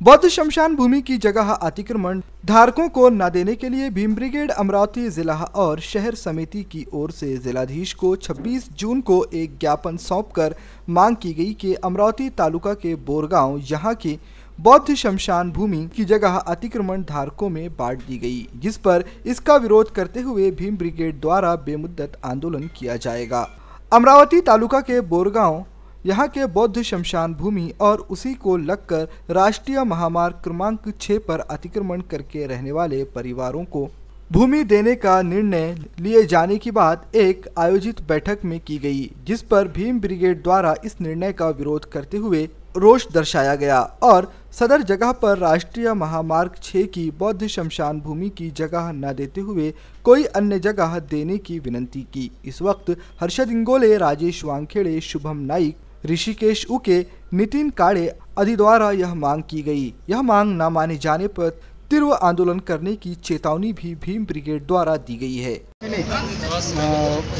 बौद्ध शमशान भूमि की जगह अतिक्रमण धारकों को न देने के लिए भीम ब्रिगेड अमरावती जिला और शहर समिति की ओर से जिलाधीश को 26 जून को एक ज्ञापन सौंपकर मांग की गई कि अमरावती तालुका के बोरगांव यहां की बौद्ध शमशान भूमि की जगह अतिक्रमण धारकों में बांट दी गई, जिस पर इसका विरोध करते हुए भीम ब्रिगेड द्वारा बेमुद्दत आंदोलन किया जाएगा। अमरावती तालुका के बोरगांव यहाँ के बौद्ध शमशान भूमि और उसी को लगकर राष्ट्रीय महामार्ग क्रमांक 6 पर अतिक्रमण करके रहने वाले परिवारों को भूमि देने का निर्णय लिए जाने की बात एक आयोजित बैठक में की गई, जिस पर भीम ब्रिगेड द्वारा इस निर्णय का विरोध करते हुए रोष दर्शाया गया और सदर जगह पर राष्ट्रीय महामार्ग 6 की बौद्ध शमशान भूमि की जगह न देते हुए कोई अन्य जगह देने की विनती की। इस वक्त हर्षद इंगोले, राजेश वानखेड़े, शुभम नाइक, ऋषिकेश उके, नितिन काड़े आदि द्वारा यह मांग की गई। यह मांग न माने जाने पर तीव्र आंदोलन करने की चेतावनी भी भीम ब्रिगेड द्वारा दी गई है।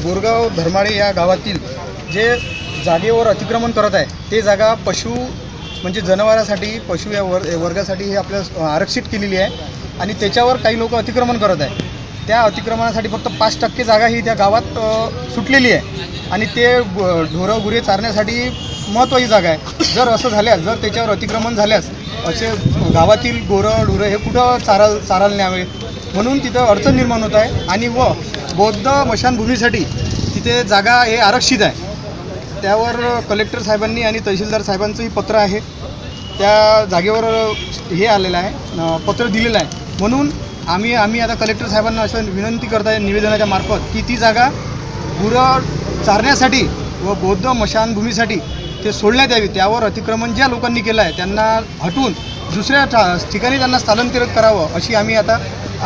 बोरगाव धर्माळे या गावातील जे जागेवर अतिक्रमण करत आहे ते जागा पशु म्हणजे जनावरांसाठी पशु या वर्गासाठी हे आपल्या आरक्षित केलेली आहे आणि त्याच्यावर काही लोक अतिक्रमण करत आहे। त्या अतिक्रमणासाठी फक्त 5% जागा ही त्या गावात सुटलेली आहे आणि ते ढोरं गुरे चारण्यासाठी महत्त्वाची जागा आहे। जर असं झाल्यास, जर त्याच्यावर अतिक्रमण झाल्यास असे गावातील गोरं ढोरं हे कुठं चारायला न्यावे म्हणून तिथं अडचण निर्माण होत आहे आणि बौद्ध मशानभूमीसाठी तिथे जागा हे आरक्षित आहे। त्यावर कलेक्टर साहेबांनी आणि तहसीलदार साहेबांचंही पत्र आहे, त्या जागेवर हे आलेलं आहे, पत्र दिलेलं आहे। म्हणून आम्ही आता कलेक्टर साहेबांना असं विनंती करत आहे निवेदनाच्या मार्फत की ती जागा गुरं चारण्यासाठी व बौद्ध मशानभूमीसाठी ते सोडण्यात यावी। त्यावर अतिक्रमण ज्या लोकांनी केलं आहे त्यांना हटवून दुसऱ्या ठिकाणी त्यांना स्थलांतरित करावं अशी आम्ही आता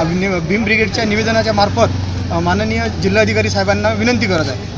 भीम ब्रिगेडच्या निवेदनाच्या मार्फत माननीय जिल्हाधिकारी साहेबांना विनंती करत आहे।